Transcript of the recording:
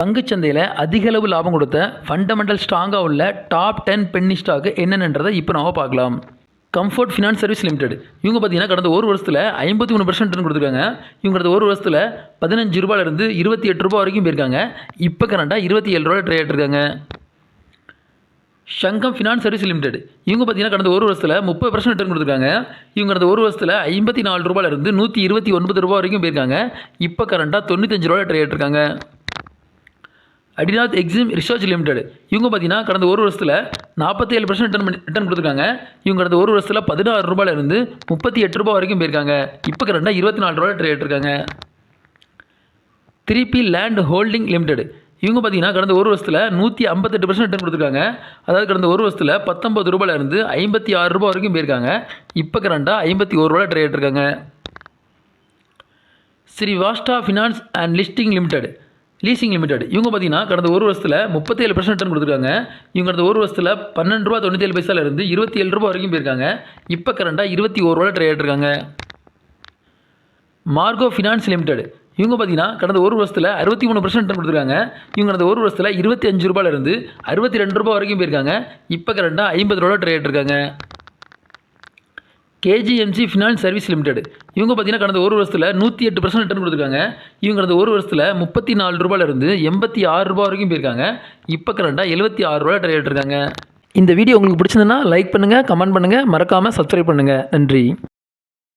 பங்குச்சந்தையில் அதிக அளவு லாபம் கொடுத்த ஃபண்டமெண்டல் ஸ்ட்ராங்காக உள்ள டாப் 10 பென்னி ஸ்டாக் என்னென்னன்றதை இப்போ நம்ம பார்க்கலாம். கம்ஃபர்ட் ஃபினான்ஸ் சர்வீஸ் லிமிடெட் இவங்க பார்த்தீங்கன்னா கடந்த ஒரு வருஷத்தில் 53% கொடுத்துருக்காங்க. இவங்க கடந்த ஒரு வருஷத்தில் 15 ரூபாயிலிருந்து 28 ரூபா வரைக்கும் போயிருக்காங்க. இப்போ கரண்டாக 27 ரூபாய் ட்ரேட் இருக்காங்க. சங்கம் ஃபினான்ஸ் சர்வீஸ் லிமிடெட் இவங்க பார்த்தீங்கன்னா கடந்த ஒரு வருஷத்தில் 30% ரிட்டர்ன் கொடுத்துருக்காங்க. இவங்க கடந்த ஒரு வருஷத்தில் 54 ரூபாயிலிருந்து 129 ரூபா வரைக்கும் போயிருக்காங்க. இப்போ கரண்டாக 95 ரூபாய் ட்ரேட் இருக்காங்க. அடிநாத் எக்ஸிம் ரிசர்ச் லிமிடெட் இவங்க பார்த்தீங்கன்னா கடந்த ஒரு வருஷத்தில் 47% ரிட்டர்ன் கொடுத்துருக்காங்க. இவங்க கடந்த ஒரு வருஷத்தில் 16 ரூபாயிலிருந்து 38 ரூபா வரைக்கும் போயிருக்காங்க. இப்போ கரண்டாக 24 ரூபாய் ட்ரேட் இருக்காங்க. 3P லேண்ட் ஹோல்டிங் லிமிடெட் இவங்க பார்த்தீங்கன்னா கடந்த ஒரு வருஷத்தில் 158% ரிட்டர்ன் கொடுத்துருக்காங்க. அதாவது கடந்த ஒரு வருஷத்தில் 19 ரூபாயிலிருந்து 56 ரூபா வரைக்கும் போயிருக்காங்க. இப்போ கரண்டாக 51 ரூபாய் ட்ரேட் இருக்காங்க. ஸ்ரீவாஸ்தா ஃபினான்ஸ் அண்ட் லீசிங் லிமிடெட் இவங்க பார்த்தீங்கன்னா கடந்த ஒரு வருஷத்தில் 37% ரிட்டர்ன் கொடுத்துருக்காங்க. இவங்க கடந்த ஒரு வருஷத்தில் 12 ரூபா 97 பைசாலேருந்து 27 ரூபா வரைக்கும் போயிருக்காங்க. இப்போ கரண்டாக 21 ரூபாய் ட்ரேட் இருக்காங்க. மார்கோ ஃபினான்ஸ் லிமிடெட் இவங்க பார்த்தீங்கன்னா கடந்த ஒரு வருஷத்தில் 63% ரிட்டர்ன் கொடுத்துருக்காங்க. இவங்க கடந்த ஒரு வருஷத்தில் 25 ரூபாயிலிருந்து 62 ரூபா வரைக்கும் போயிருக்காங்க. இப்போ கரண்டாக 50 ரூபா ட்ரேட் இருக்காங்க. கேஜிஎம்சி ஃபினான்ஸ் சர்வீஸ் லிமிடெட் இவங்க பார்த்தீங்கன்னா கடந்த ஒரு வருஷத்தில் 108% ரிட்டர்ன் கொடுத்துருக்காங்க. இவங்க கடந்த ஒரு வருஷத்தில் 34 ரூபாயிலிருந்து 86 ரூபா வரைக்கும் போயிருக்காங்க. இப்போ கரண்டாக 76 ரூபாய் ட்ரேட் இருக்காங்க. இந்த வீடியோ உங்களுக்கு பிடிச்சிருந்ததுன்னா லைக் பண்ணுங்கள், கமெண்ட் பண்ணுங்கள், மறக்காமல் சப்ஸ்கிரைப் பண்ணுங்கள். நன்றி.